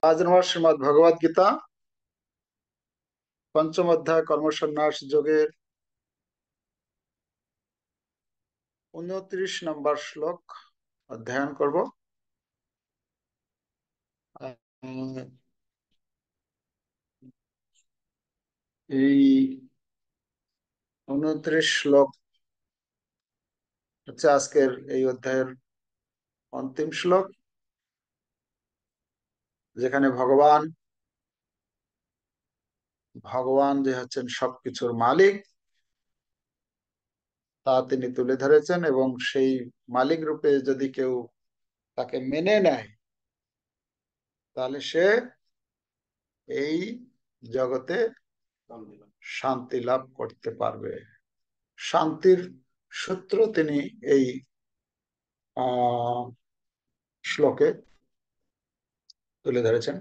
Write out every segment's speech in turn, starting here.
আজ আমার শ্রীমদ ভগবদ গীতা পঞ্চম অধ্যায় কর্মসন্ন্যাস যোগের 29 নম্বর শ্লোক অধ্যয়ন করব। উম, এই 29 শ্লোক হচ্ছে আজকের এই অধ্যায়ের অন্তিম শ্লোক, যেখানে ভগবান ভগবান যে হচ্ছেন সবকিছুর মালিক তা তিনি তুলে ধরেছেন, এবং সেই মালিক রূপে যদি কেউ তাকে মেনে নেয় তাহলে সে এই জগতে শান্তি লাভ করতে পারবে। শান্তির সূত্র তিনি এই আহ শ্লোকে তুলে ধরেছেন।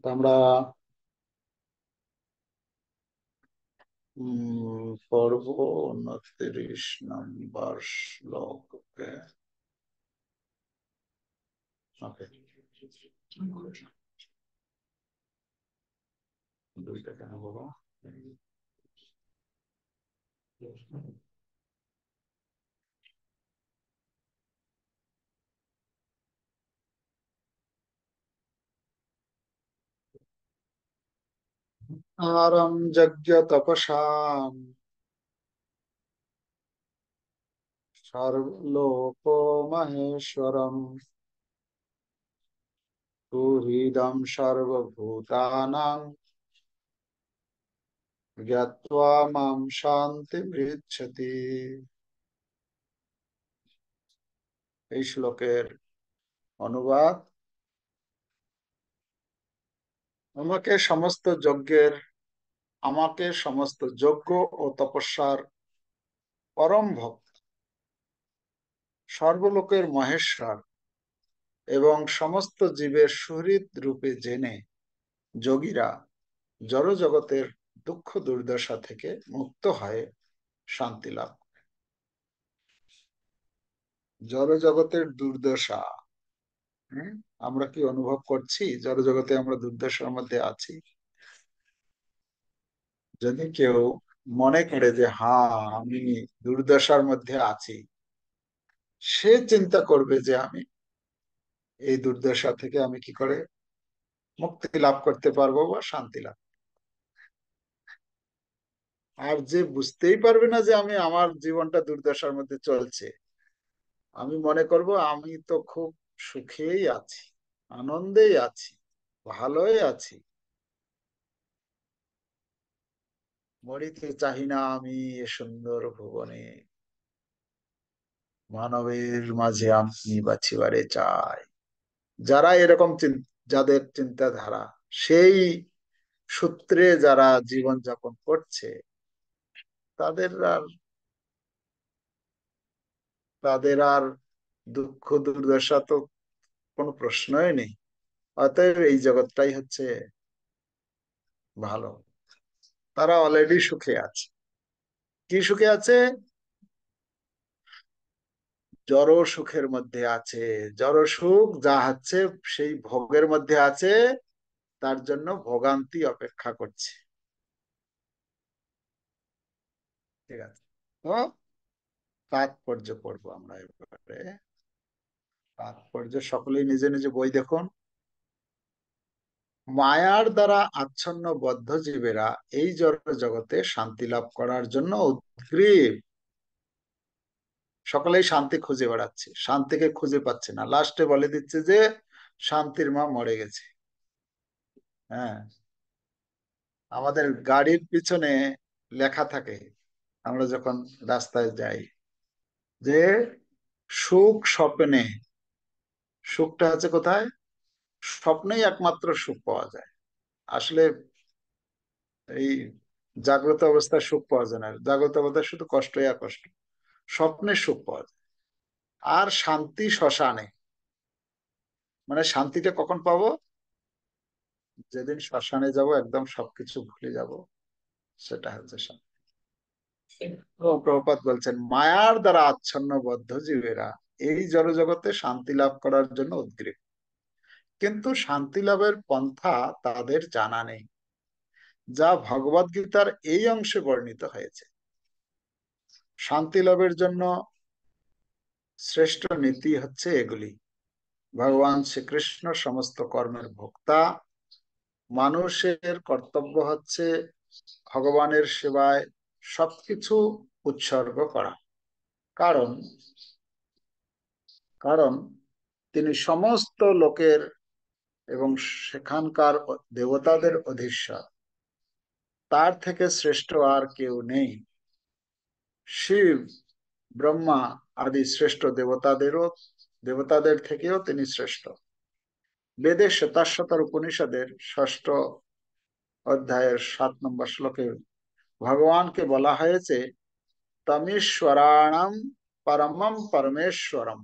তো আমরা পড়ব 29 নম্বর শ্লোক। ওকে, দুইটা কেন বলো? আরম যজ্ঞ তপসাম সর্বলোক মহেশ্বরম সুহৃদম সর্বভূতানাং জ্ঞাত্বা মাম শান্তি পৃচ্ছতি। এই শ্লোকের অনুবাদ: আমাকে সমস্ত যজ্ঞের আমাকে সমস্ত যজ্ঞ ও তপস্যার পরম ভক্ত, সর্বলোকের মহেশ্বর এবং সমস্ত জীবের সুহৃদ রূপে জেনে যোগীরা জড় জগতের দুঃখ দুর্দশা থেকে মুক্ত হয়ে শান্তি লাভ করে। জড় জগতের দুর্দশা, আমরা কি অনুভব করছি জড় জগতে আমরা দুর্দশার মধ্যে আছি? যদি কেউ মনে করে যে হ্যাঁ আমি দুর্দশার মধ্যে আছি, সে চিন্তা করবে যে আমি এই দুর্দশা থেকে আমি কি করে মুক্তি লাভ করতে পারবো বা শান্তি লাভ। আর যে বুঝতেই পারবে না যে আমি আমার জীবনটা দুর্দশার মধ্যে চলছে, আমি মনে করব আমি তো খুব সুখেই আছি, আনন্দেই আছি, ভালোই আছি, মরিতে চাহি না আমি এ সুন্দর ভুবনে, মানবের মাঝে আমি বাছিবারে চাই। যারা এরকম যাদের চিন্তাধারা সেই সূত্রে যারা জীবন যাপন করছে, তাদের আর তাদের আর দুঃখ দুর্দশা তো কোনো প্রশ্নই নেই। অতএব এই জগৎটাই হচ্ছে ভালো। তারা অলরেডি সুখে আছে। কি সুখে আছে? জড় সুখের মধ্যে আছে। জড় সুখ যা হচ্ছে সেই ভোগের মধ্যে আছে, তার জন্য ভোগান্তি অপেক্ষা করছে। ঠিক আছে, তো তাৎপর্য পড়বো আমরা এবারে। তাৎপর্য সকলেই নিজে নিজে বই দেখুন। মায়ার দ্বারা আচ্ছন্ন বদ্ধ জীবেরা এই জড় জগতে শান্তি লাভ করার জন্য উদ্গ্রীব। সকলেই শান্তি খুঁজে বেড়াচ্ছে, শান্তিকে খুঁজে পাচ্ছে না, লাস্টে বলে দিচ্ছে যে শান্তির মা মরে গেছে। হ্যাঁ, আমাদের গাড়ির পিছনে লেখা থাকে আমরা যখন রাস্তায় যাই যে সুখ স্বপ্নে। সুখটা আছে কোথায়? স্বপ্নেই একমাত্র সুখ পাওয়া যায়। আসলে এই জাগ্রত অবস্থায় সুখ পাওয়া যায় না, জাগ্রত অবস্থায় শুধু কষ্টই আর কষ্ট। স্বপ্নে সুখ পাওয়া যায়। আর শান্তি শ্মশানে। মানে শান্তিটা কখন পাবো? যেদিন শ্মশানে যাব, একদম সবকিছু ভুলে যাব, সেটা হচ্ছে শান্তি। তো প্রভুপাদ বলছেন মায়ার দ্বারা আচ্ছন্ন বদ্ধ জীবেরা এই জড় জগতে শান্তি লাভ করার জন্য উদ্গ্রীব। কিন্তু শান্তি লাভের পন্থা তাদের জানা নেই, যা ভগবদ গীতার এই অংশে বর্ণিত হয়েছে। শান্তি লাভের জন্য শ্রেষ্ঠ নীতি হচ্ছে এগুলি: ভগবান শ্রীকৃষ্ণ সমস্ত কর্মের ভোক্তা, মানুষের কর্তব্য হচ্ছে ভগবানের সেবায় সবকিছু উৎসর্গ করা। কারণ কারণ তিনি সমস্ত লোকের এবং সেখানকার দেবতাদের অধীশ্বর। তার থেকে শ্রেষ্ঠ আর কেউ নেই। শিব, ব্রহ্মা আদি শ্রেষ্ঠ দেবতাদের থেকেও তিনি শ্রেষ্ঠ। বেদে শ্বেতাশ্বতর উপনিষদের 6ষ্ঠ অধ্যায়ের 7 নম্বর শ্লোকে ভগবানকে বলা হয়েছে তমীশ্বরাণম পরমম পরমেশ্বরম।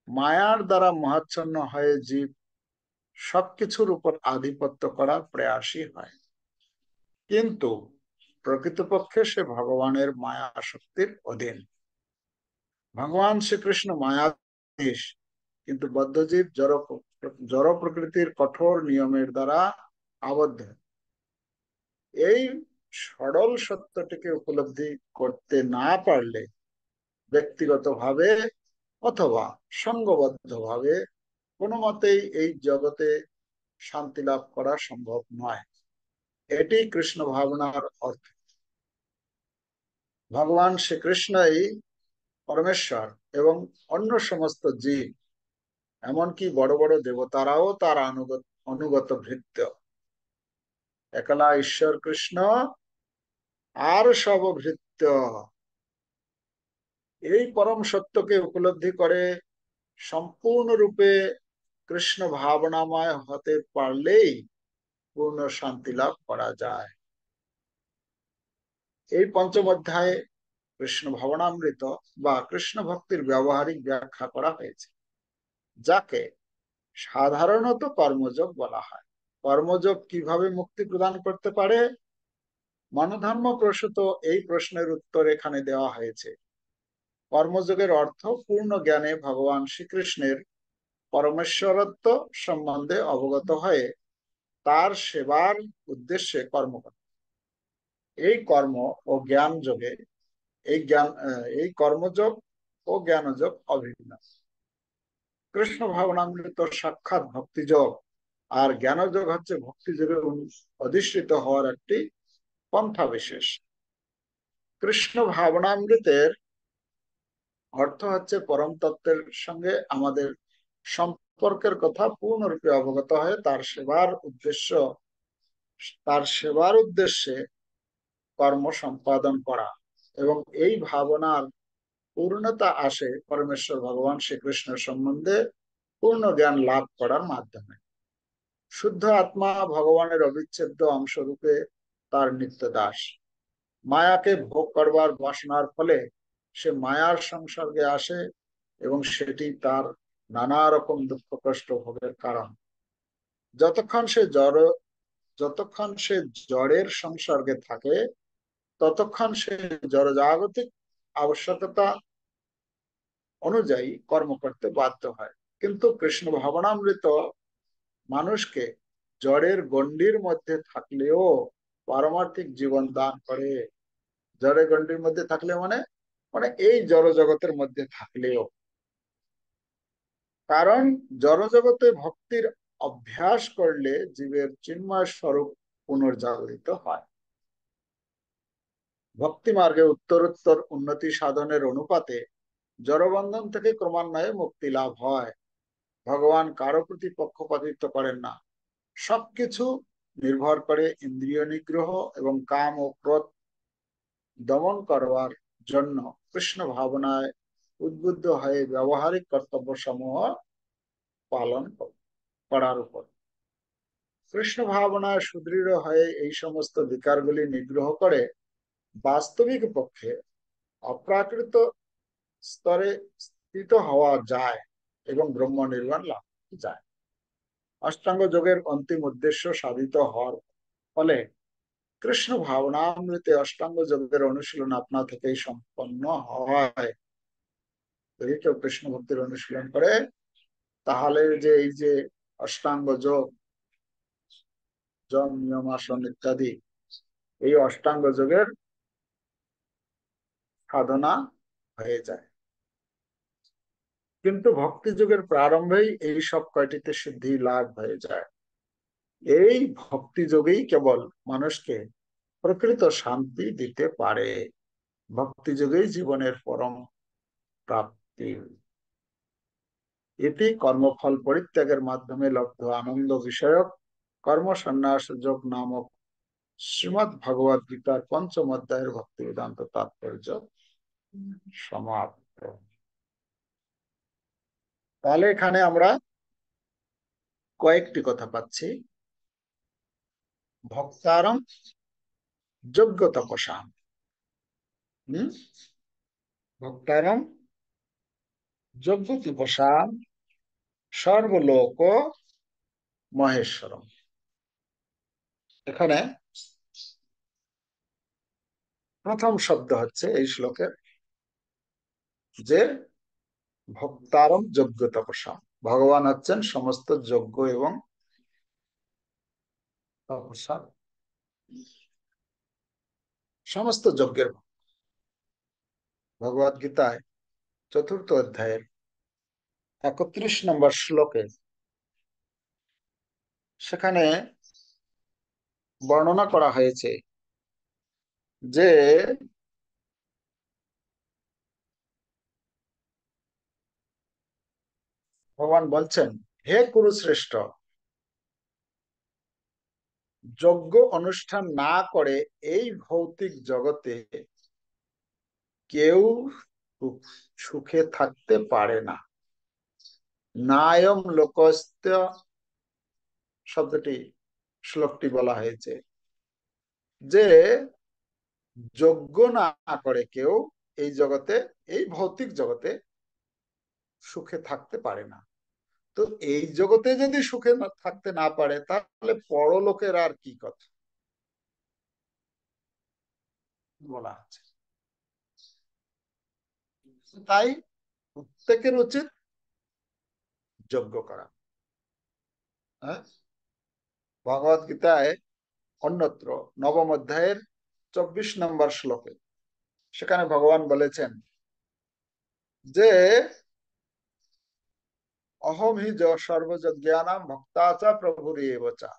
মায়ার দ্বারা মহাচ্ছন্ন হয়ে জীব সবকিছুর উপর আধিপত্য করার প্রয়াসী হয়, কিন্তু প্রকৃতপক্ষে সে ভগবানের মায়া শক্তির অধীন। ভগবান শ্রীকৃষ্ণ মায়াধীশ, কিন্তু বদ্ধজীব জড় প্রকৃতির কঠোর নিয়মের দ্বারা আবদ্ধ। এই সরল সত্যটিকে উপলব্ধি করতে না পারলে ব্যক্তিগতভাবে অথবা সঙ্গবদ্ধভাবে কোনো মতেই এই জগতে শান্তি লাভ করা সম্ভব নয়। এটি কৃষ্ণ ভাবনার অর্থ। ভগবান শ্রীকৃষ্ণই পরমেশ্বর এবং অন্য সমস্ত জীব, এমনকি বড় বড় দেবতারাও তার অনুগত ভৃত্য। একলা ঈশ্বর কৃষ্ণ আর সব ভৃত্য। এই পরম সত্যকে উপলব্ধি করে সম্পূর্ণরূপে কৃষ্ণ ভাবনাময় হতে পারলেই পূর্ণ শান্তি লাভ করা যায়। এই পঞ্চম অধ্যায়ে কৃষ্ণ ভাবনামৃত বা কৃষ্ণ ভক্তির ব্যবহারিক ব্যাখ্যা করা হয়েছে, যাকে সাধারণত কর্মযোগ বলা হয়। কর্মযোগ কিভাবে মুক্তি প্রদান করতে পারে? মনোধর্ম প্রসূত এই প্রশ্নের উত্তর এখানে দেওয়া হয়েছে। কর্মযোগের অর্থ পূর্ণ জ্ঞানে ভগবান শ্রীকৃষ্ণের পরমেশ্বরত্ব সম্বন্ধে অবগত হয়ে তার সেবার উদ্দেশ্যে কর্ম করা। এই কর্ম ও জ্ঞান যোগে এই কর্মযোগ ও জ্ঞানযোগ অভিন্ন। কৃষ্ণ ভাবনামৃত সাক্ষাৎ ভক্তিযোগ, আর জ্ঞানযোগ হচ্ছে ভক্তিযোগে অধিষ্ঠিত হওয়ার একটি পন্থা বিশেষ। কৃষ্ণ ভাবনামৃতের অর্থ হচ্ছে পরম তত্ত্বের সঙ্গে আমাদের সম্পর্কের কথা পূর্ণরূপে অবগত হয়ে তার সেবার উদ্দেশ্যে কর্ম সম্পাদন করা, এবং এই ভাবনার পূর্ণতা আসে পরমেশ্বর ভগবান শ্রীকৃষ্ণের সম্বন্ধে পূর্ণ জ্ঞান লাভ করার মাধ্যমে। শুদ্ধ আত্মা ভগবানের অবিচ্ছেদ্য অংশরূপে তার নিত্য দাস। মায়াকে ভোগ করবার বাসনার ফলে সে মায়ার সংসর্গে আসে এবং সেটি তার নানা রকম দুঃখ কষ্ট ভোগের কারণ। যতক্ষণ সে জড়ের সংসর্গে থাকে ততক্ষণ সে জড়জাগতিক আবশ্যকতা অনুযায়ী কর্ম করতে বাধ্য হয়। কিন্তু কৃষ্ণ ভাবনামৃত মানুষকে জড়ের গণ্ডির মধ্যে থাকলেও পারমার্থিক জীবন দান করে। জড়ের গণ্ডির মধ্যে থাকলে মানে মানে এই জড় জগতের মধ্যে থাকলেও, কারণ জড় জগতে ভক্তির অভ্যাস করলে জীবের চিন্ময় স্বরূপ পুনর্জাগরিত হয়। ভক্তি মার্গে উত্তরোত্তর উন্নতি সাধনের অনুপাতে জড়বন্ধন থেকে ক্রমান্বয়ে মুক্তি লাভ হয়। ভগবান কারো প্রতি পক্ষপাতিত্ব করেন না। সবকিছু নির্ভর করে ইন্দ্রিয় নিগ্রহ এবং কাম ও ক্রোধ দমন করবার জন্য কৃষ্ণ ভাবনায় উদ্বুদ্ধ হয়ে ব্যবহারিক কর্তব্য সমূহ পালন করার উপর। কৃষ্ণ ভাবনায় সুদৃঢ় হয়ে এই সমস্ত বিকারগুলি নিগ্রহ করে বাস্তবিক পক্ষে অপ্রাকৃত স্তরে স্থিত হওয়া যায় এবং ব্রহ্ম নির্বাণ লাভ যায়। অষ্টাঙ্গ যোগের অন্তিম উদ্দেশ্য সাধিত হওয়ার ফলে কৃষ্ণ ভাবনামৃতে অষ্টাঙ্গ যোগের অনুশীলন আপনা থেকেই সম্পন্ন হয়। যদি কেউ কৃষ্ণ ভক্তির অনুশীলন করে তাহলে যে এই যে অষ্টাঙ্গ যোগ, যম নিয়ম আসন ইত্যাদি, এই অষ্টাঙ্গ যোগের সাধনা হয়ে যায়। কিন্তু ভক্তি যুগের প্রারম্ভেই এই সব কয়টিতে সিদ্ধি লাভ হয়ে যায়। এই ভক্তি যোগেই কেবল মানুষকে প্রকৃত শান্তি দিতে পারে। ভক্তি যোগেই জীবনের পরম প্রাপ্তি। এটি কর্মফল পরিত্যাগের মাধ্যমে লব্ধ আনন্দ বিষয়ক কর্ম সন্ন্যাস যোগ নামক শ্রীমৎ ভগবদ গীতার পঞ্চম অধ্যায়ের ভক্তি বেদান্ত তাৎপর্য সমাপ্ত। তাহলে এখানে আমরা কয়েকটি কথা পাচ্ছি। ভক্তারম যোগ্য তপসাম, ভক্তারম যোগ্য তপসাম সর্বলোক মহেশ্বরম। এখানে প্রথম শব্দ হচ্ছে এই শ্লোকের যে ভক্তারম যোগ্য তপসাম, ভগবান হচ্ছেন সমস্ত যোগ্য এবং তপস্যা, সমস্ত যজ্ঞের। ভগবদ গীতায় চতুর্থ অধ্যায়ের 31 নম্বর শ্লোকে সেখানে বর্ণনা করা হয়েছে যে ভগবান বলছেন, হে কুরুশ্রেষ্ঠ, যজ্ঞ অনুষ্ঠান না করে এই ভৌতিক জগতে কেউ সুখে থাকতে পারে না। নায়ম লোকস্ত শব্দটি, শ্লোকটি বলা হয়েছে যে যজ্ঞ না করে কেউ এই জগতে, এই ভৌতিক জগতে সুখে থাকতে পারে না। তো এই জগতে যদি সুখে থাকতে না পারে, তাহলে পরলোকের আর কি কথা বলা আছে। তাই প্রত্যেকের উচিত যজ্ঞ করা। হ্যাঁ, ভগবত গীতায় অন্যত্র নবম অধ্যায়ের 24 নম্বর শ্লোকে সেখানে ভগবান বলেছেন যে অহম হি সর্বযজ্ঞানাম ভক্তাচা প্রভুরেবচা।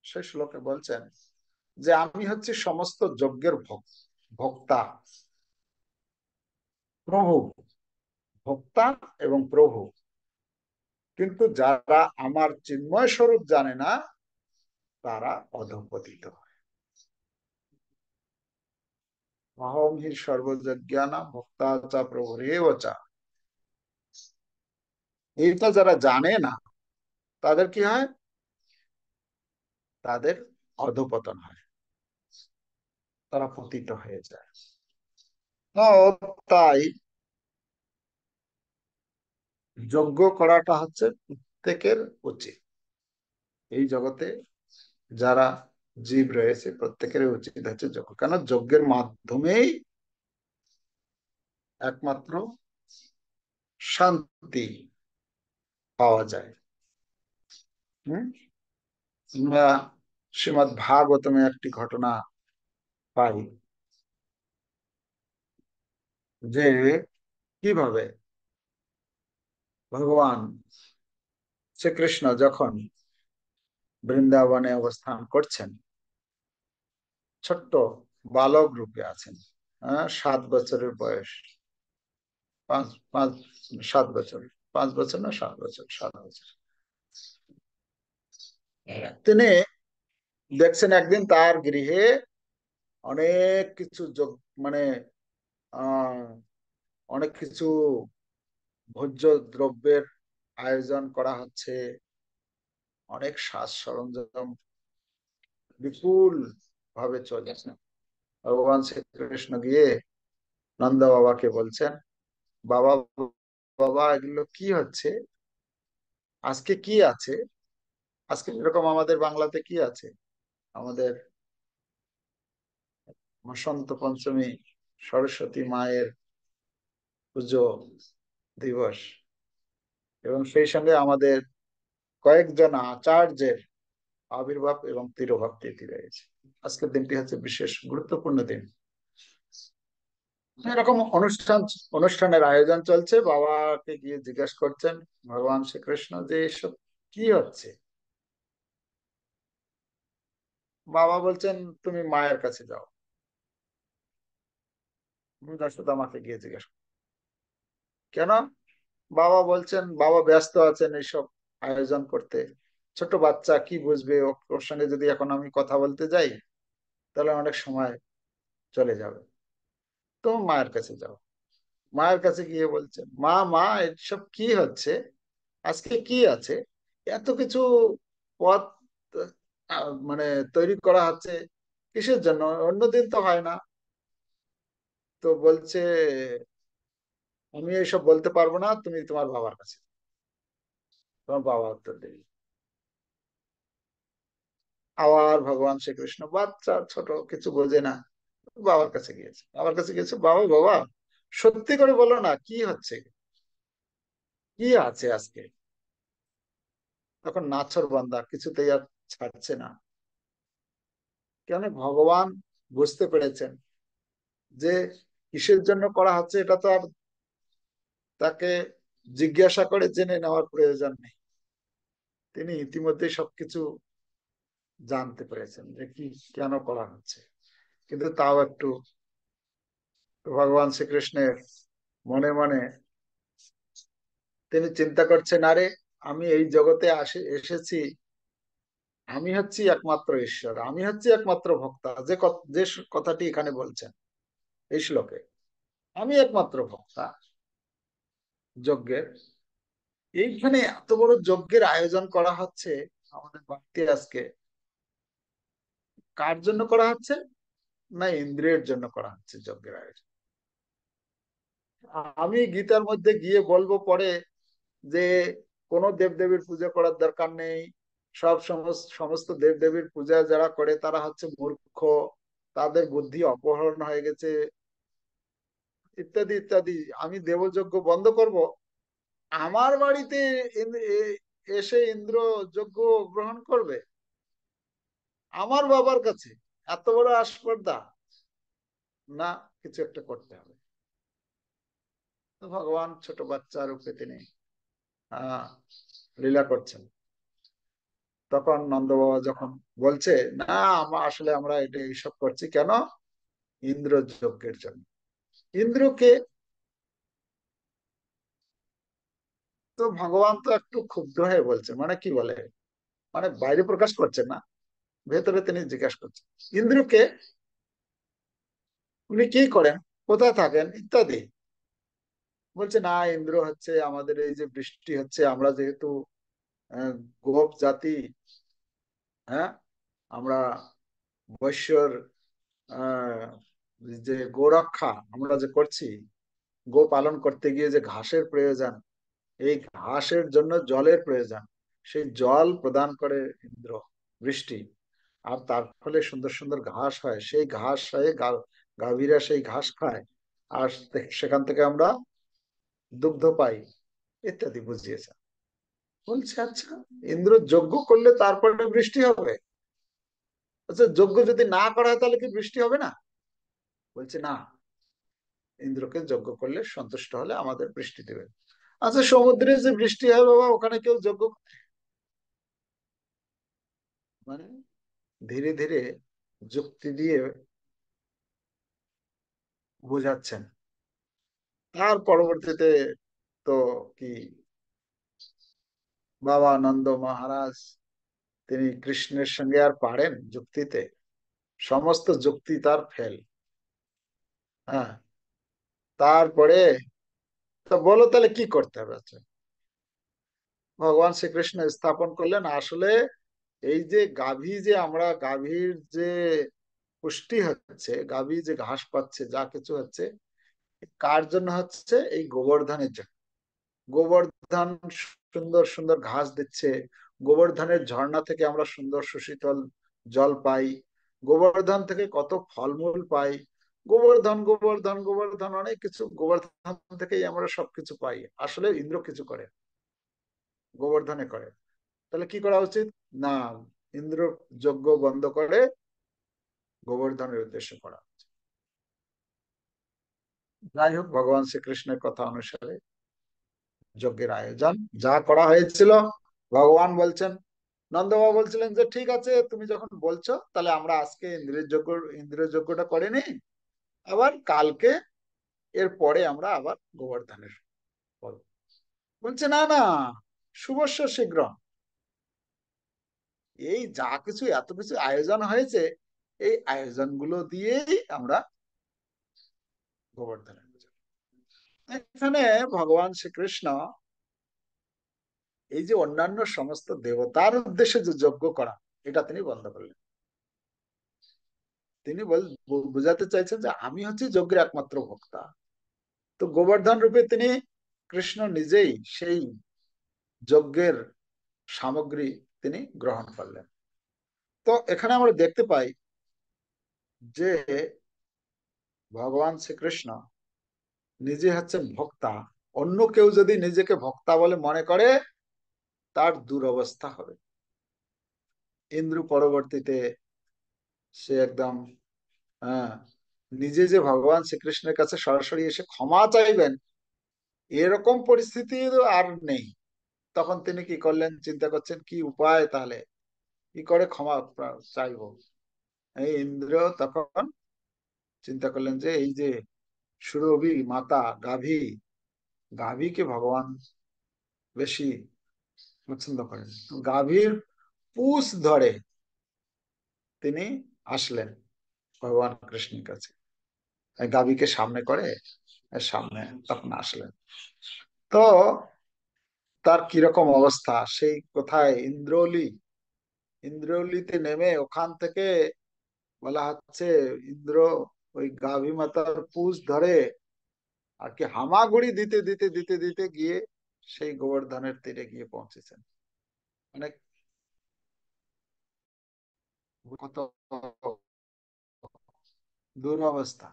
সেই শ্লোকে বলছেন যে আমি হচ্ছি সমস্ত যজ্ঞের ভক্তা, প্রভু, ভক্তা এবং প্রভু। কিন্তু যারা আমার চিন্ময় স্বরূপ জানে না, তারা অধঃপতিত হয়। অহম হি সর্বযজ্ঞানাম ভক্তাচা প্রভুরেবচা, এইটা যারা জানে না তাদের কি হয়? তাদের অধঃপতন হয়, তারা পতিত হয়ে যায়। তো তাই যজ্ঞ করাটা হচ্ছে প্রত্যেকের উচিত। এই জগতে যারা জীব রয়েছে প্রত্যেকের উচিত হচ্ছে যজ্ঞ, কেন যজ্ঞের মাধ্যমেই একমাত্র শান্তি পাওয়া যায়। হম, আমরা শ্রীমৎ ভাগবতমে একটি ঘটনা পাই যে কিভাবে ভগবান শ্রীকৃষ্ণ যখন বৃন্দাবনে অবস্থান করছেন, ছোট্ট বালক রূপে আছেন। 7 বছরের বয়স, পাঁচ পাঁচ 7 বছর, 5 বছর না 7 বছর, 7 বছর। তিনি দেখছেন একদিন তার গৃহে অনেক কিছু মানে আহ অনেক কিছু ভোজ্য দ্রব্যের আয়োজন করা হচ্ছে, অনেক সাজ সরঞ্জাম বিপুল ভাবে চলেছে। ভগবান শ্রীকৃষ্ণ গিয়ে নন্দ বাবাকে বলছেন, বাবা, বাবা এগুলো কি হচ্ছে, আজকে কি আছে? আজকে এরকম আমাদের বাংলাতে কি আছে? আমাদের বসন্ত পঞ্চমী, সরস্বতী মায়ের পুজো দিবস, এবং সেই সঙ্গে আমাদের কয়েকজন আচার্যের আবির্ভাব এবং তিরোভাব তিথি রয়েছে। আজকের দিনটি হচ্ছে বিশেষ গুরুত্বপূর্ণ দিন। এরকম অনুষ্ঠানের আয়োজন চলছে, বাবাকে গিয়ে জিজ্ঞেস করছেন ভগবান শ্রীকৃষ্ণ যে এসব কি হচ্ছে। বাবা বলছেন তুমি মায়ের কাছে যাও। যশোদামাকে গিয়ে জিজ্ঞেস করো। কেন? বাবা বলছেন বাবা ব্যস্ত আছেন এইসব আয়োজন করতে। ছোট বাচ্চা কি বুঝবে, ওর সঙ্গে যদি এখন আমি কথা বলতে যাই তাহলে অনেক সময় চলে যাবে। তো মায়ের কাছে যাও। মায়ের কাছে গিয়ে বলছেন, মা মা এসব কি হচ্ছে, আজকে কি আছে, এত কিছু পদ মানে তৈরি করা হচ্ছে কিসের জন্য, অন্যদিন তো হয় না। তো বলছে আমি এইসব বলতে পারবো না, তুমি তোমার বাবার কাছে। তোমার বাবা উত্তর দেবে। আবার ভগবান শ্রীকৃষ্ণ, বাচ্চা ছোট কিছু বোঝে না, বাবার কাছে গিয়েছে। বাবার কাছে গিয়েছে, বাবা বাবা সত্যি করে বলো না কি হচ্ছে, কি আছে আজকে। তখন নাছোড় বান্দা কিছুতেই আর ছাড়ছে না। কেন? ভগবান বুঝতে পেরেছেন যে কিসের জন্য করা হচ্ছে এটা তো আর তাকে জিজ্ঞাসা করে জেনে নেওয়ার প্রয়োজন নেই। তিনি ইতিমধ্যে সবকিছু জানতে পেরেছেন যে কি কেন করা হচ্ছে। কিন্তু তাও একটু ভগবান শ্রীকৃষ্ণের মনে মনে তিনি চিন্তা করছেন, আরে আমি এই জগতে এসেছি, আমি হচ্ছি একমাত্র ঈশ্বর, আমি হচ্ছি একমাত্র ভক্তা, যে কথাটি এখানে বলছেন এই শ্লোকে, আমি একমাত্র ভক্তা যজ্ঞের। এইখানে এত বড় যজ্ঞের আয়োজন করা হচ্ছে আমাদের বাড়িতে আজকে, কার জন্য করা হচ্ছে? না ইন্দ্রের জন্য করা হচ্ছে যজ্ঞের আয়োজন। আমি গীতার মধ্যে গিয়ে বলবো পরে যে কোনো দেবদেবীর পূজা করার দরকার নেই, সমস্ত দেবদেবীর পূজা যারা করে তারা হচ্ছে মূর্খ, তাদের বুদ্ধি অপহরণ হয়ে গেছে, ইত্যাদি ইত্যাদি। আমি দেবযজ্ঞ বন্ধ করব? আমার বাড়িতে এসে ইন্দ্র যজ্ঞ গ্রহণ করবে আমার বাবার কাছে? এত বড় আসপর্দা! না, কিছু একটা করতে হবে। তো ভগবান ছোট বাচ্চা রূপে তিনি আহ লীলা করছেন। তখন নন্দ বাবা যখন বলছে, না আসলে আমরা এটা এইসব করছি কেন, ইন্দ্র যজ্ঞের জন্য। ইন্দ্রকে, তো ভগবান তো একটু ক্ষুব্ধ হয়ে বলছে, মানে কি বলে, মানে বাইরে প্রকাশ করছে না, ভেতরে তিনি জিজ্ঞাসা করছেন ইন্দ্রকে, উনি কি করেন, কোথায় থাকেন ইত্যাদি। বলছে না, ইন্দ্র হচ্ছে আমাদের এই যে বৃষ্টি হচ্ছে, আমরা যেহেতু আহ, গোপ জাতি, হ্যাঁ, আমরা বৈশ্যর আহ যে গোরক্ষা আমরা যে করছি, গো পালন করতে গিয়ে যে ঘাসের প্রয়োজন, এই ঘাসের জন্য জলের প্রয়োজন, সেই জল প্রদান করে ইন্দ্র, বৃষ্টি। আর তার ফলে সুন্দর সুন্দর ঘাস হয়, সেই ঘাস হয়ে গাভীরা সেই ঘাস খায়, আর সেখান থেকে আমরা দুগ্ধ পাই, ইত্যাদি বুঝিয়েছে। বলছে আচ্ছা, ইন্দ্র যজ্ঞ করলে তারপরে বৃষ্টি হবে? আচ্ছা, যজ্ঞ যদি না করা হয় তাহলে কি বৃষ্টি হবে না? বলছে না, ইন্দ্রকে যজ্ঞ করলে সন্তুষ্ট হলে আমাদের বৃষ্টি দেবে। আচ্ছা, সমুদ্রে যে বৃষ্টি হয় বাবা, ওখানে কেউ যজ্ঞ মানে ধীরে ধীরে যুক্তি দিয়ে বোঝাচ্ছেন। তার পরবর্তীতে তো কি, বাবা নন্দ মহারাজ তিনি কৃষ্ণের সঙ্গে আর পারেন যুক্তিতে, সমস্ত যুক্তি তার ফেল। হ্যাঁ, তারপরে তো বলো তাহলে কি করতে হবে। আচ্ছা, ভগবান শ্রীকৃষ্ণ স্থাপন করলেন আসলে এই যে গাভী, যে আমরা গাভীর যে পুষ্টি হচ্ছে, গাভী যে ঘাস পাচ্ছে, যা কিছু হচ্ছে, কার জন্য হচ্ছে? এই গোবর্ধনের জন্য। গোবর্ধন সুন্দর সুন্দর ঘাস দিচ্ছে, গোবর্ধনের ঝর্ণা থেকে আমরা সুন্দর সুশীতল জল পাই, গোবর্ধন থেকে কত ফলমূল পাই, গোবর্ধন গোবর্ধন গোবর্ধন অনেক কিছু, গোবর্ধন থেকেই আমরা সবকিছু পাই। আসলে ইন্দ্র কিছু করে, গোবর্ধনে করে। তাহলে কি করা উচিত? না, ইন্দ্র যজ্ঞ বন্ধ করে গোবর্ধনের উদ্দেশ্যে করা। যাই হোক, ভগবান শ্রীকৃষ্ণের কথা অনুসারে যজ্ঞের আয়োজন যা করা হয়েছিল, ভগবান বলছেন, নন্দবাবু বলছিলেন যে ঠিক আছে, তুমি যখন বলছো তাহলে আমরা আজকে ইন্দ্রের যজ্ঞটা করে নিই, আবার কালকে এর পরে আমরা আবার গোবর্ধনের করব। বলছে না না, শুভস্য শীঘ্র, এই যা কিছু এত কিছু আয়োজন হয়েছে, এই আয়োজনগুলো দিয়েই আমরা গোবর্ধনের পুজো। এখানে ভগবান শ্রীকৃষ্ণ এই যে অন্যান্য সমস্ত দেবতার উদ্দেশ্যে যে যজ্ঞ করা, এটা তিনি বন্ধ করলেন। তিনি বোঝাতে চাইছেন যে আমি হচ্ছি যজ্ঞের একমাত্র ভোক্তা। তো গোবর্ধন রূপে তিনি, কৃষ্ণ নিজেই সেই যজ্ঞের সামগ্রী তিনি গ্রহণ করলেন। তো এখানে আমরা দেখতে পাই যে ভগবান শ্রীকৃষ্ণ নিজে হচ্ছেন ভোক্তা। অন্য কেউ যদি নিজেকে ভোক্তা বলে মনে করে, তার দুরবস্থা হবে। ইন্দ্র পরবর্তীতে সে একদম, হ্যাঁ, নিজে যে ভগবান শ্রীকৃষ্ণের কাছে সরাসরি এসে ক্ষমা চাইবেন, এরকম পরিস্থিতি আর নেই। তখন তিনি কি করলেন, চিন্তা করছেন কি উপায়, তাহলে কি করে ক্ষমা চাইবো। এই ইন্দ্র তখন চিন্তা করলেন যে এই যে সুরভি মাতা গাভী, গাভীকে ভগবান বেশি পছন্দ করেন। গাভীর পুষ ধরে তিনি আসলেন ভগবান কৃষ্ণের কাছে, গাভীকে সামনে করে সামনে তখন আসলেন। তো তার কিরকম অবস্থা, সেই কোথায় ইন্দ্রৌলি, ইন্দ্রৌলিতে নেমে ওখান থেকে বলা হচ্ছে ইন্দ্র ওই গাভী মাতার পুষ ধরে আর কি হামাগুড়ি দিতে দিতে দিতে দিতে গিয়ে সেই গোবর্ধনের তীরে গিয়ে পৌঁছেছেন। মানে কত দুরবস্থা।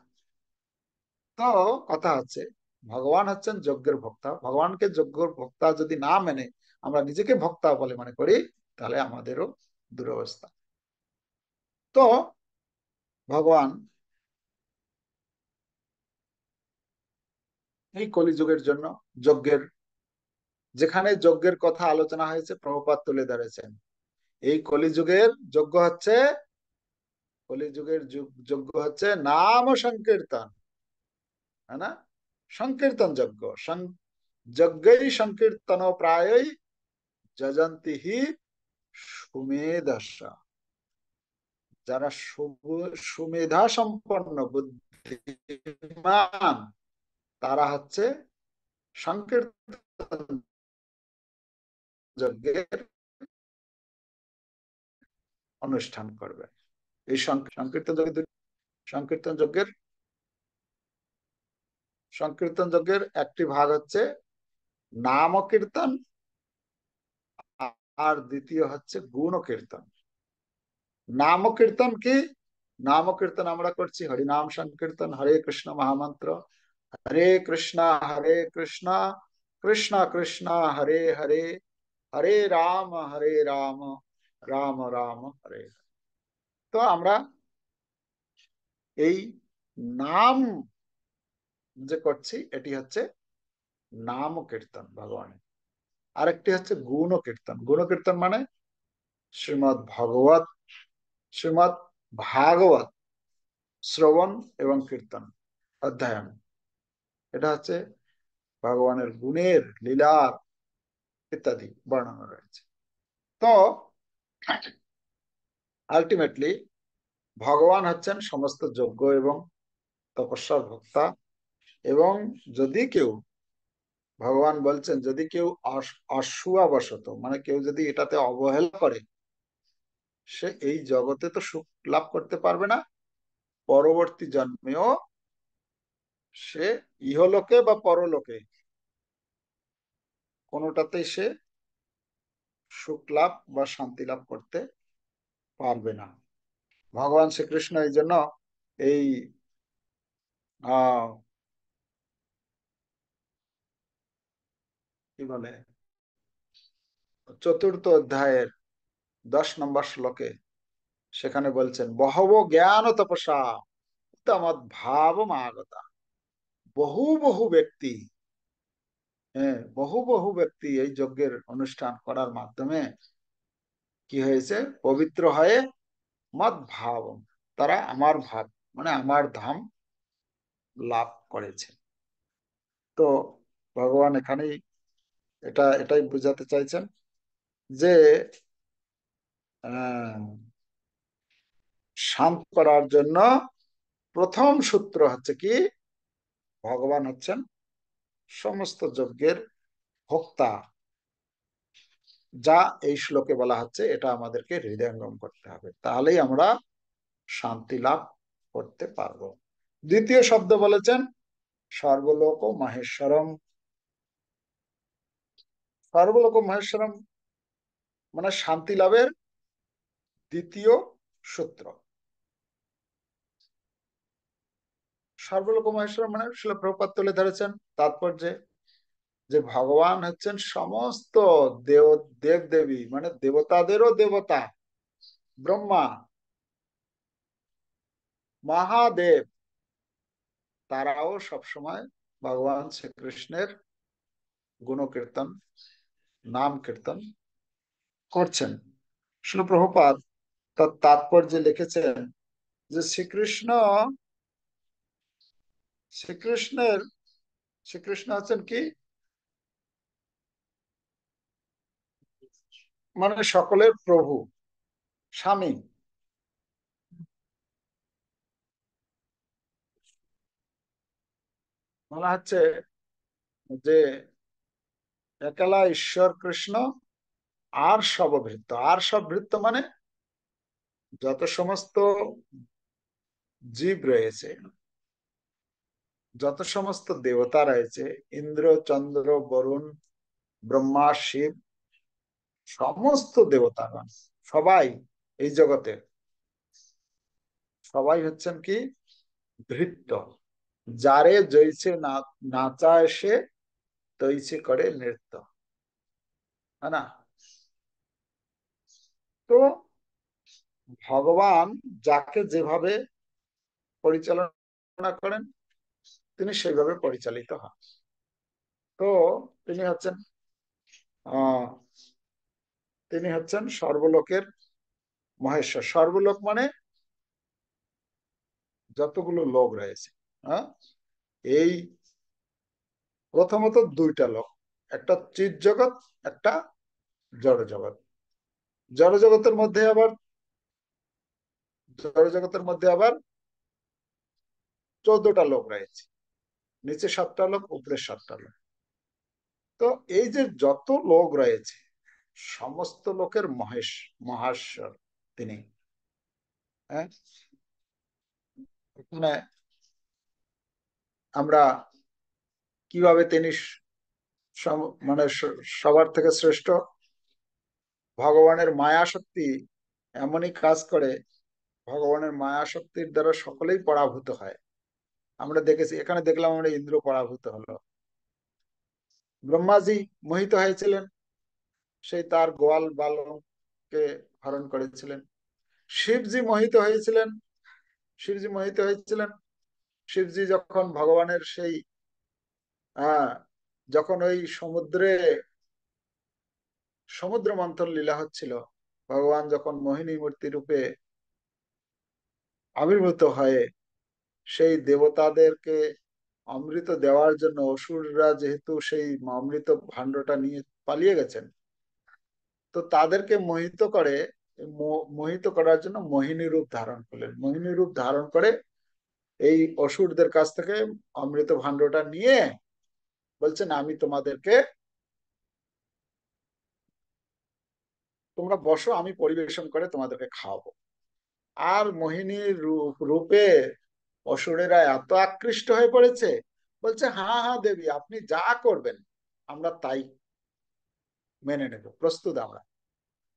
তো কথা হচ্ছে, ভগবান হচ্ছেন যজ্ঞের ভোক্তা। ভগবানকে যজ্ঞের ভোক্তা যদি না মেনে আমরা নিজেকে ভোক্তা বলে মনে করি, তাহলে আমাদেরও দুরবস্থা। তো ভগবান এই কলিযুগের জন্য যজ্ঞের, যেখানে যজ্ঞের কথা আলোচনা হয়েছে প্রভুপাদ তুলে ধরেছেন, এই কলিযুগের যজ্ঞ হচ্ছে, কলিযুগের যজ্ঞ হচ্ছে নাম সংকীর্তন, है ना, সংকীর্তন যজ্ঞ। যজ্ঞই সংকীর্তন প্রায়ই যজন্তি হি সুমেধস। যারা সুমেধা সম্পন্ন বুদ্ধিমান, তারা হচ্ছে সংকীর্তন যজ্ঞের অনুষ্ঠান করবে। এই সংকীর্তন যজ্ঞের, সংকীর্তন যজ্ঞের সংকীর্তন যজ্ঞের একটি ভাগ হচ্ছে নাম কীর্তন, আর দ্বিতীয় হচ্ছে গুণ কীর্তন। নাম কীর্তন কি? নাম কীর্তন আমরা করছি হরিনাম সংকীর্তন, হরে কৃষ্ণ মহামন্ত্র, হরে কৃষ্ণ কৃষ্ণ কৃষ্ণ হরে হরে, হরে রাম রাম রাম হরে হরে। তো আমরা এই নাম যে করছি, এটি হচ্ছে নাম কীর্তন ভগবানের। আরেকটি হচ্ছে গুণ কীর্তন। গুণ কীর্তন মানে শ্রীমৎ ভগবত, শ্রীমৎ ভাগবত শ্রবণ এবং কীর্তন অধ্যয়ন। এটা হচ্ছে ভগবানের গুণের লীলার ইত্যাদি বর্ণনা রয়েছে। তো আলটিমেটলি ভগবান হচ্ছেন সমস্ত যজ্ঞ এবং তপস্যার ভোক্তা। এবং যদি কেউ, ভগবান বলছেন যদি কেউ অসুয়াবশত, মানে কেউ যদি এটাতে অবহেলা করে, সে এই জগতে তো সুখ লাভ করতে পারবে না, পরবর্তী জন্মেও সে ইহলোকে বা পরলোকে কোনোটাতেই সে সুখ লাভ বা শান্তি লাভ করতে পারবে না। ভগবান শ্রীকৃষ্ণ এই জন্য এই আহ কি বলে চতুর্থ অধ্যায়ের 10 নম্বর শ্লোকে সেখানে বলছেন, বহব জ্ঞান তপসা উত্তমদ ভাব আগতা। বহু বহু ব্যক্তি, হ্যাঁ, বহু বহু ব্যক্তি এই যজ্ঞের অনুষ্ঠান করার মাধ্যমে কি হয়েছে, পবিত্র হয়ে মদ ভাব, তারা আমার ভাব মানে আমার ধাম লাভ করেছে। তো ভগবান এখানেই এটাই বুঝাতে চাইছেন যে আহ, শান্ত করার জন্য প্রথম সূত্র হচ্ছে কি, ভগবান হচ্ছেন সমস্ত যজ্ঞের ভোক্তা। যা এই শ্লোকে বলা হচ্ছে এটা আমাদেরকে হৃদয়ঙ্গম করতে হবে, তাহলেই আমরা শান্তি লাভ করতে পারবো। দ্বিতীয় শব্দ বলেছেন সর্বলোক মহেশ্বরম। সর্বলোক মহেশ্বরম মানে শান্তি লাভের দ্বিতীয় সূত্র। সর্বলোক মহেশ্বরম মানে শিল প্রভুপাদ তুলে ধরেছেন তাৎপর্যে যে ভগবান হচ্ছেন সমস্ত দেব দেব দেবী মানে দেবতাদেরও দেবতা, ব্রহ্মা, মহাদেব, তারাও সবসময় ভগবান শ্রীকৃষ্ণের গুণকীর্তন, নাম কীর্তন করছেন। শিল প্রভুপাদ তার তাৎপর্যে লিখেছেন যে শ্রীকৃষ্ণের শ্রীকৃষ্ণ হচ্ছেন কি, মানে সকলের প্রভু, স্বামী। বলা হচ্ছে যে একলা ঈশ্বর কৃষ্ণ আর সবভৃত্য। আর সব ভৃত্য মানে যত সমস্ত জীব রয়েছে, যত সমস্ত দেবতা রয়েছে, ইন্দ্র, চন্দ্র, বরুণ, ব্রহ্মা, শিব, সমস্ত দেবতাগণ সবাই এই জগতে সবাই হচ্ছেন কি ভৃত্য। যারে জৈছে নাচায় সে তৈছে করে নৃত্য, है না? তো ভগবান যাকে যেভাবে পরিচালনা করেন তিনি সেইভাবে পরিচালিত হন। তো তিনি হচ্ছেন আহ তিনি হচ্ছেন সর্বলোকের মহেশ্বর। সর্বলোক মানে যতগুলো লোক রয়েছে, হ্যাঁ, এই প্রথমত দুইটা লোক, একটা চিৎ জগৎ, একটা জড় জগৎ। জড় জগতের মধ্যে আবার জড় জগতের মধ্যে আবার 14টা লোক রয়েছে, নিচে 7টা লোক, উপরে 7টা লোক। তো এই যে যত লোক রয়েছে সমস্ত লোকের মহেশ্বর তিনি। হ্যাঁ, মানে আমরা কিভাবে তিনি মানে সবার থেকে শ্রেষ্ঠ, ভগবানের মায়া শক্তি এমনই কাজ করে, ভগবানের মায়া শক্তির দ্বারা সকলেই পরাভূত হয়। আমরা দেখেছি, এখানে দেখলাম আমরা ইন্দ্র পরাভূত হলো, ব্রহ্মাজি মোহিত হয়েছিলেন, সেই তার গোয়াল বালককে হরণ করেছিলেন। শিবজি মোহিত হয়েছিলেন, শিবজি মোহিত হয়েছিলেন শিবজি যখন ভগবানের সেই আহ যখন ওই সমুদ্র মন্থন লীলা হচ্ছিল, ভগবান যখন মোহিনী মূর্তি রূপে আবির্ভূত হয়ে সেই দেবতাদেরকে অমৃত দেওয়ার জন্য, অসুররা যেহেতু সেই অমৃত ভাণ্ডটা নিয়ে পালিয়ে গেছেন, তো তাদেরকে মোহিত করার জন্য মোহিনী রূপ ধারণ করলেন। মোহিনী রূপ ধারণ করে এই অসুরদের কাছ থেকে অমৃত ভাণ্ডটা নিয়ে বলছেন, আমি তোমাদেরকে, তোমরা বসো, আমি পরিবেশন করে তোমাদেরকে খাওয়াবো। আর মোহিনীর রূপে অসুরেরা এত আকৃষ্ট হয়ে পড়েছে, বলছে হ্যাঁ হ্যাঁ দেবী, আপনি যা করবেন আমরা তাই মেনে নেব, প্রস্তুত আমরা।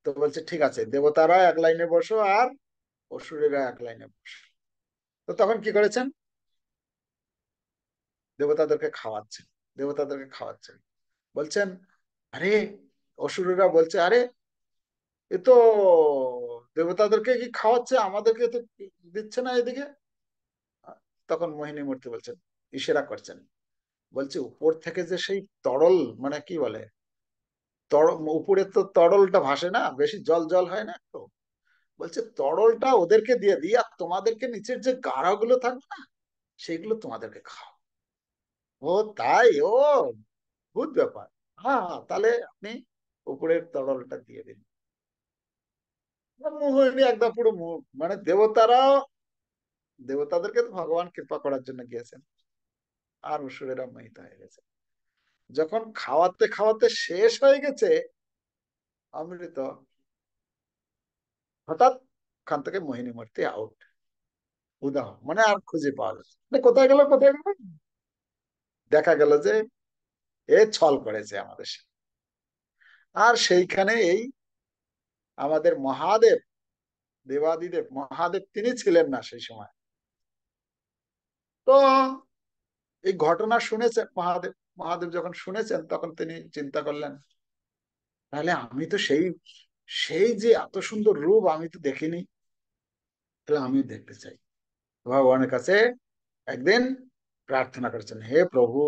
তো বলছে ঠিক আছে, দেবতারা এক লাইনে বসো আর অসুরেরা এক লাইনে বসো। তো তখন কি করেছেন, দেবতাদেরকে খাওয়াচ্ছেন, দেবতাদেরকে খাওয়াচ্ছেন। বলছেন, আরে অসুরেরা বলছে, আরে এ তো দেবতাদেরকে কি খাওয়াচ্ছে, আমাদেরকে তো দিচ্ছে না এদিকে। তখন মোহিনী মূর্তি বলছেন, ইশারা করছেন, বলছে উপর থেকে যে সেই তরল, মানে কি বলে, উপরে তো তরলটা ভাসে না, বেশি জল জল হয় না তো, বলছে তরলটা ওদেরকে দিয়ে দিই, আর তোমাদেরকে নিচের যে গাড়াগুলো থাকবে না, সেগুলো তোমাদেরকে খাও। ও তাই, ও ভূত ব্যাপার। হ্যাঁ হ্যাঁ, তাহলে আপনি উপরের তরলটা দিয়ে দিন। মোহিনী একদম পুরো মানে দেবতারাও, দেবতাদেরকে তো ভগবান কৃপা করার জন্য গিয়েছেন, আর অসুরেরা মোহিত হয়ে গেছে। যখন খাওয়াতে খাওয়াতে শেষ হয়ে গেছে অমৃত, হঠাৎ ওখান থেকে মোহিনী মূর্তি আউট, উদাহ, মানে আর খুঁজে পাওয়া যাচ্ছে না। কোথায় গেল, কোথায় গেল, দেখা গেল যে এ ছল করেছে আমাদের সাথে। আর সেইখানে এই আমাদের মহাদেব, দেবাদিদেব মহাদেব, তিনি ছিলেন না সেই সময়। তো এই ঘটনা শুনেছেন মহাদেব, মহাদেব যখন শুনেছেন তখন তিনি চিন্তা করলেন, তাহলে আমি তো সেই, সেই যে এত সুন্দর রূপ আমি তো দেখিনি, তাহলে আমি দেখতে চাই। ভগবানের কাছে একদিন প্রার্থনা করেছেন, হে প্রভু,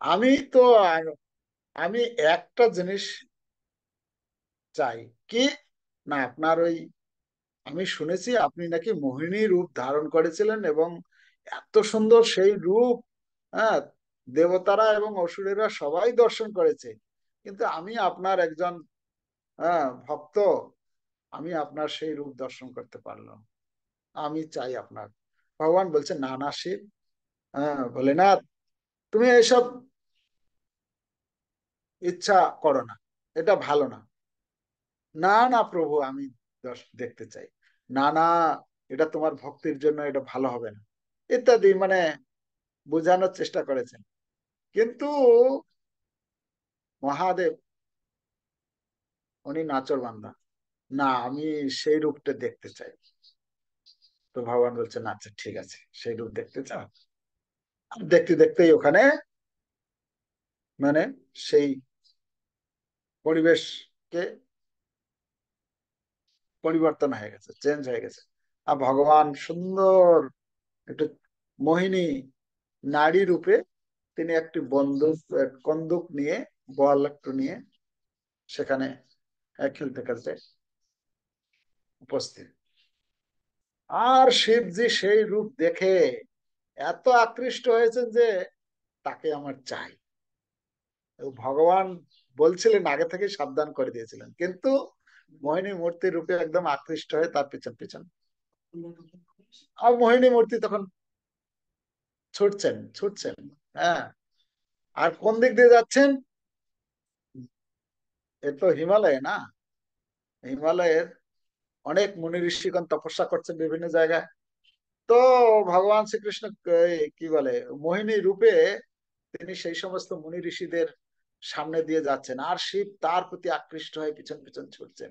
আমি তো, আমি একটা জিনিস চাই, কি না, আপনার ওই, আমি শুনেছি আপনি নাকি মোহিনী রূপ ধারণ করেছিলেন, এবং এত সুন্দর সেই রূপ, হ্যাঁ, দেবতারা এবং অসুরেরা সবাই দর্শন করেছে, কিন্তু আমি আপনার একজন, হ্যাঁ, ভক্ত, আমি আপনার সেই রূপ দর্শন করতে পারলাম, আমি চাই আপনার। ভগবান বলছে, না না শিব, হ্যাঁ, বলে না, তুমি এইসব ইচ্ছা করো না, এটা ভালো না। না না প্রভু, আমি দেখতে চাই। না না, এটা তোমার ভক্তির জন্য এটা ভালো হবে না, ইত্যাদি, মানে বোঝানোর চেষ্টা করেছেন। কিন্তু মহাদেব, উনি নাচরবান্দা, না আমি সেই রূপটা দেখতে চাই। তো ভগবান বলছেন, আচ্ছা ঠিক আছে, সেই রূপ দেখতে চাও। আর দেখতে দেখতেই ওখানে, মানে সেই পরিবেশকে পরিবর্তন হয়ে গেছে, চেঞ্জ হয়ে গেছে। আর ভগবান সুন্দর একটু মোহিনী নারী রূপে, তিনি একটি বন্দুক, কন্দুক নিয়ে, বল একটু নিয়ে সেখানে খেলতে খেলতে উপস্থিত। আর শিবজি সেই রূপ দেখে এত আকৃষ্ট হয়েছেন যে তাকে আমার চাই। ভগবান বলছিলেন, আগে থেকে সাবধান করে দিয়েছিলেন, কিন্তু মোহিনী মূর্তির রূপে একদম আকৃষ্ট হয়ে তার পিছন পিছন। আর মোহিনী মূর্তি তখন ছুটছেন ছুটছেন, হ্যাঁ, আর কোন দিক দিয়ে যাচ্ছেন, এ তো হিমালয়ে না, হিমালয়ের অনেক মুনি ঋষিগণ তপস্যা করছেন বিভিন্ন জায়গায়। তো ভগবান শ্রীকৃষ্ণ কি বলে, মোহিনী রূপে তিনি সেই সমস্ত মুনি ঋষিদের সামনে দিয়ে যাচ্ছেন, আর শিব তার প্রতি আকৃষ্ট হয়ে পিছন পিছন ছুটছেন।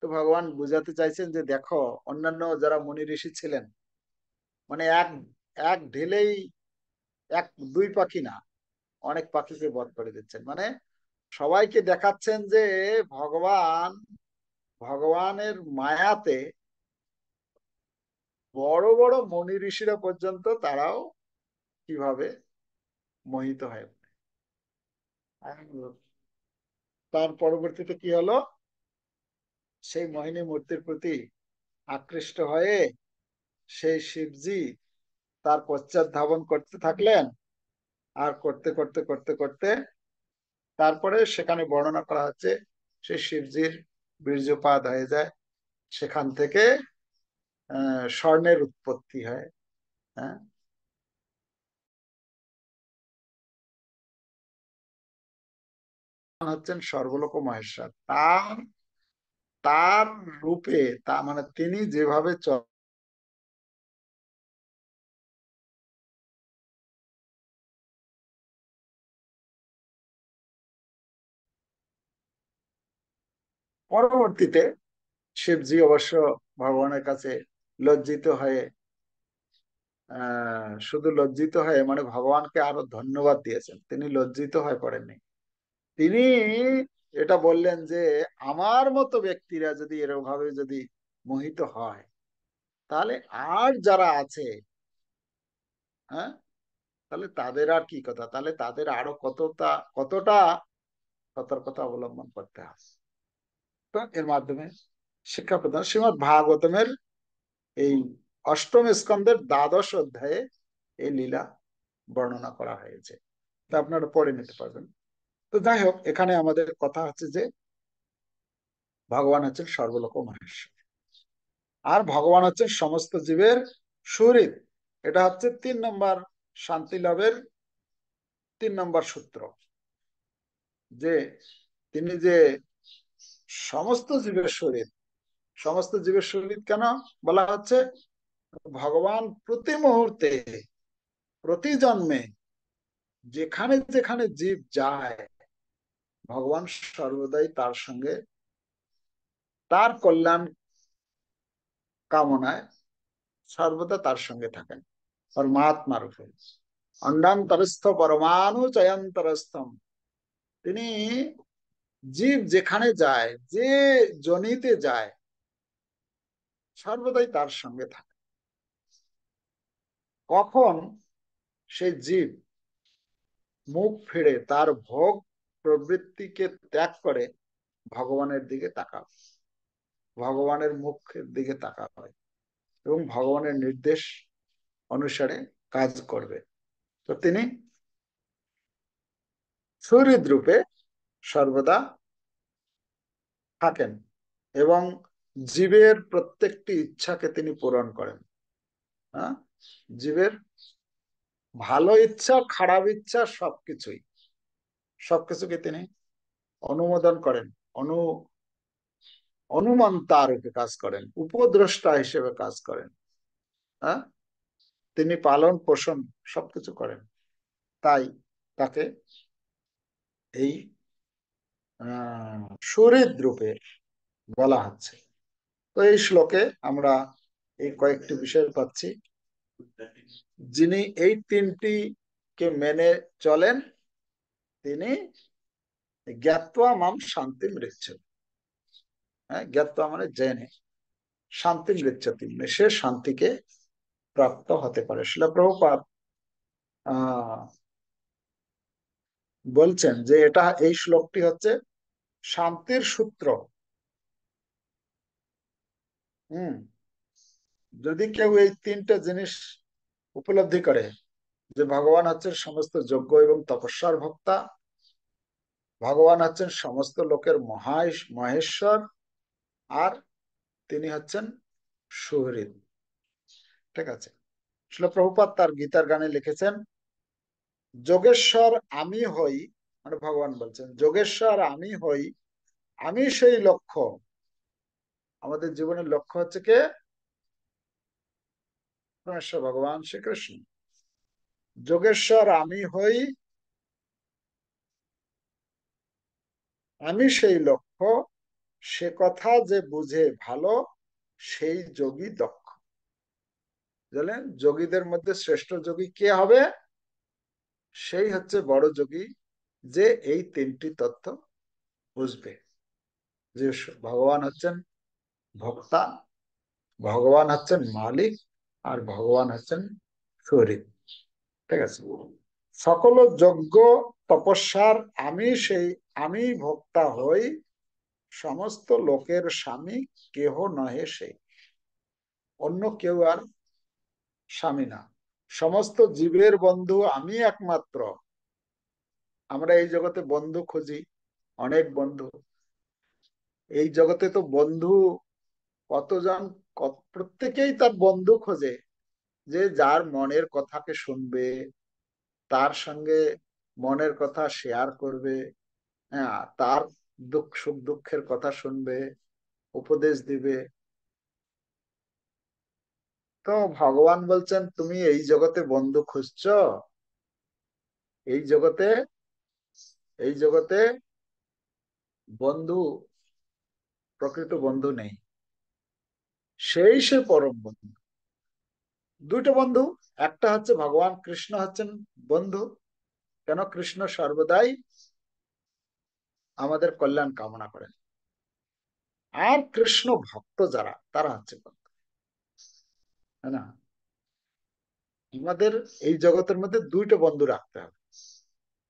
তো ভগবান বুঝাতে চাইছেন যে দেখো, অন্যান্য যারা মুনি ঋষি ছিলেন, মানে এক এক ঢিলেই এক দুই পাখি না, অনেক পাখিকে বধ করে দিচ্ছেন, মানে সবাইকে দেখাচ্ছেন যে ভগবান, ভগবানের মায়াতে বড় বড় মুনি ঋষিরা পর্যন্ত তারাও কিভাবে মোহিত হয়। তার পরবর্তীতে কি হলো, সেই মোহিনী মূর্তির প্রতি আকৃষ্ট হয়ে সেই শিবজি তার পশ্চাৎ ধাবন করতে থাকলেন। আর করতে করতে করতে করতে তারপরে সেখানে বর্ণনা করা হচ্ছে, সেই শিবজির বীর্যপাত হয়ে যায়, সেখান থেকে স্বর্ণের উৎপত্তি হয়। হ্যাঁ, হচ্ছেন সর্বলোক মহেশ্বর, তার তার রূপে, তা মানে তিনি যেভাবে পরবর্তীতে শিবজি অবশ্য ভগবানের কাছে লজ্জিত হয়ে, শুধু লজ্জিত হয়ে, মানে ভগবানকে আরো ধন্যবাদ দিয়েছেন, তিনি লজ্জিত হয়ে পড়েননি। তিনি এটা বললেন যে আমার মতো ব্যক্তিরা যদি এরকম ভাবে যদি মোহিত হয়, তাহলে আর যারা আছে, হ্যাঁ, তাহলে তাদের আর কি কথা, তাহলে তাদের আরো কতটা কতটা সতর্কতা অবলম্বন করতে হবে। তো এর মাধ্যমে শিক্ষা প্রদান শ্রীমদ ভাগবতমের এই অষ্টম স্কন্ধের দ্বাদশ অধ্যায়ে এই লীলা বর্ণনা করা হয়েছে। তা আপনারা পড়ে নিতে পারবেন। তো যাই হোক, এখানে আমাদের কথা হচ্ছে যে ভগবান হচ্ছেন সর্বলোক মহেশ্বর, আর ভগবান হচ্ছেন সমস্ত জীবের সুহৃদ। এটা হচ্ছে 3 নম্বর শান্তি লাভের 3 নম্বর সূত্র, যে তিনি যে সমস্ত জীবের শরীর। সমস্ত জীবের শরীর কেন বলা হচ্ছে? ভগবান প্রতি মুহূর্তে, প্রতি জন্মে যেখানে যেখানে জীব যায়, ভগবান সর্বদাই তার সঙ্গে, তার কল্যাণ কামনায় সর্বদা তার সঙ্গে থাকেন পরমাত্মা রূপে। অন্ডান্তরস্থ পরমাণু চয়ন্তরস্থম। তিনি জীব যেখানে যায়, যে জনিতে যায়, সর্বদাই তার সঙ্গে থাকে। কখন সেই জীব মুখ ফিরে তার ভোগ প্রবৃত্তিকে ত্যাগ করে ভগবানের দিকে তাকাবে, ভগবানের মুখের দিকে তাকাবে এবং ভগবানের নির্দেশ অনুসারে কাজ করবে, তো তিনি সুহৃদ রূপে সর্বদা থাকেন এবং জীবের প্রত্যেকটি ইচ্ছাকে তিনি পূরণ করেন। হ্যাঁ, জীবের ভালো ইচ্ছা, খারাপ ইচ্ছা, সবকিছুকে তিনি অনুমোদন করেন, অনু অনুমন্তা রূপে কাজ করেন, উপদ্রষ্টা হিসেবে কাজ করেন। হ্যাঁ, তিনি পালন পোষণ সবকিছু করেন। তাই তাকে এই সুহৃদ রূপে বলা হচ্ছে। তো এই শ্লোকে আমরা এই কয়েকটি বিষয় পাচ্ছি। যিনি এই তিনটি কে মেনে চলেন, তিনি জ্ঞাত্বা মাম শান্তি মৃচ্ছতি। হ্যাঁ, জ্ঞাত্বা মানে জেনে, শান্তি মৃচ্ছতি মানে সে শান্তিকে প্রাপ্ত হতে পারে। শিলা প্রভুপাদ আহ বলছেন যে এটা, এই শ্লোকটি হচ্ছে শান্তির সূত্র। হম, যদি কেউ এই তিনটা জিনিস উপলব্ধি করে, যে ভগবান হচ্ছেন সমস্ত যজ্ঞ এবং তপস্যার ভোক্তা, ভগবান হচ্ছেন সমস্ত লোকের মহেশ্বর, আর তিনি হচ্ছেন সুহৃদ। ঠিক আছে। শিল প্রভুপাদ তার গীতার গানে লিখেছেন, যোগেশ্বর আমি হই, মানে ভগবান বলছেন যোগেশ্বর আমি হই, আমি সেই লক্ষ্য। আমাদের জীবনের লক্ষ্য হচ্ছে কে? পরমেশ্বর ভগবান শ্রীকৃষ্ণ। যোগেশ্বর আমি হই, আমি সেই লক্ষ্য, সে কথা যে বুঝে ভালো, সেই যোগী দক্ষ। জানেন, যোগীদের মধ্যে শ্রেষ্ঠ যোগী কে হবে? সেই হচ্ছে বড় যোগী, যে এই তিনটি তত্ত্ব বুঝবে, যে ভগবান হচ্ছেন ভোক্তা, ভগবান হচ্ছেন মালিক, আর ভগবান হচ্ছেন শরীর। ঠিক আছে। সকল যজ্ঞ তপস্যার আমি সেই, আমি ভোক্তা হই, সমস্ত লোকের স্বামী কেহ নহে সে। অন্য কেউ আর স্বামী না, সমস্ত জীবের বন্ধু আমি একমাত্র। আমরা এই জগতে বন্ধু খুঁজি, অনেক বন্ধু। এই জগতে তো বন্ধু কতজন, প্রত্যেকেই তার বন্ধু খোঁজে, যে যার মনের কথাকে শুনবে, তার সঙ্গে মনের কথা শেয়ার করবে, হ্যাঁ, তার দুঃখ সুখ দুঃখের কথা শুনবে, উপদেশ দিবে। তো ভগবান বলছেন, তুমি এই জগতে বন্ধু খুঁজছো? এই জগতে, এই জগতে বন্ধু, প্রকৃত বন্ধু নেই, সেই সে পরম বন্ধু। দুটো বন্ধু, একটা হচ্ছে ভগবান কৃষ্ণ হচ্ছেন বন্ধু। কেন? কৃষ্ণ সর্বদাই আমাদের কল্যাণ কামনা করেন। আর কৃষ্ণ ভক্ত যারা, তারা হচ্ছে বন্ধু, তাই না? আমাদের এই জগতের মধ্যে দুইটা বন্ধু রাখতে হবে।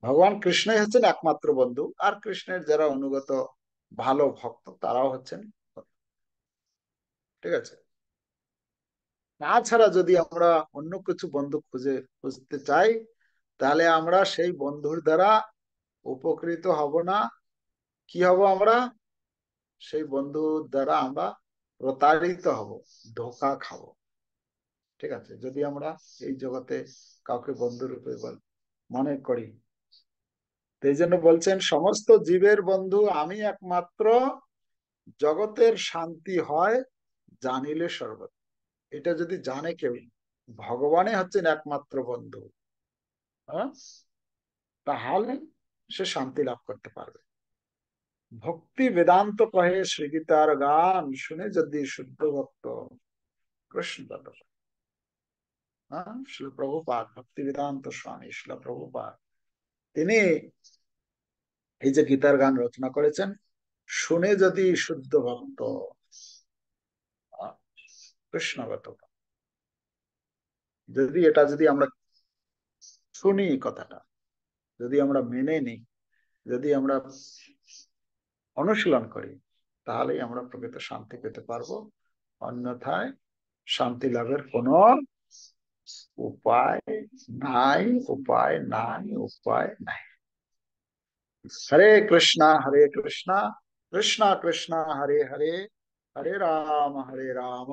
ভগবান কৃষ্ণই হচ্ছেন একমাত্র বন্ধু, আর কৃষ্ণের যারা অনুগত ভালো ভক্ত তারাও হচ্ছেন বন্ধু। ঠিক আছে? তাছাড়া যদি আমরা অন্য কিছু বন্ধু খুঁজতে চাই, তাহলে আমরা সেই বন্ধুর দ্বারা উপকৃত হব না। কি হব আমরা? সেই বন্ধুর দ্বারা আমরা প্রতারিত হব, ধোঁকা খাবো। ঠিক আছে? যদি আমরা এই জগতে কাউকে বন্ধু রূপে মনে করি। তো এই জন্য বলছেন, সমস্ত জীবের বন্ধু আমি একমাত্র, জগতের শান্তি হয় জানিলে সর্বত। এটা যদি জানে কেউ, ভগবানই হচ্ছেন একমাত্র বন্ধু, হ্যাঁ, তাহলে সে শান্তি লাভ করতে পারবে। ভক্তি বেদান্ত কহে শ্রীগীতার গান, শুনে যদি শুদ্ধ ভক্ত কৃষ্ণ দাদা। হ্যাঁ, শিল প্রভুপাদ, ভক্তি বেদান্ত স্বামী শিল প্রভুপাদ, তিনি এই যে গীতার গান রচনা করেছেন, শুনে যদি শুদ্ধ ভক্ত কৃষ্ণগত, যদি আমরা শুনি কথাটা, যদি আমরা মেনে নিই, যদি আমরা অনুশীলন করি, তাহলেই আমরা প্রকৃত শান্তি পেতে পারবো। অন্যথায় শান্তি লাভের কোনো উপায় নাই, উপায় নাই, উপায় নাই। হরে কৃষ্ণা হরে কৃষ্ণা, কৃষ্ণা কৃষ্ণা হরে হরে, হরে রাম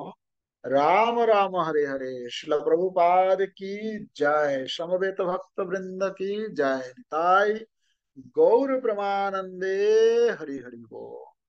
राम राम हरे हरे। शिला प्रभुपाद की जय। समवेत भक्त वृंद की जय। निताई गौर प्रमानंदे। हरि हरि बोल।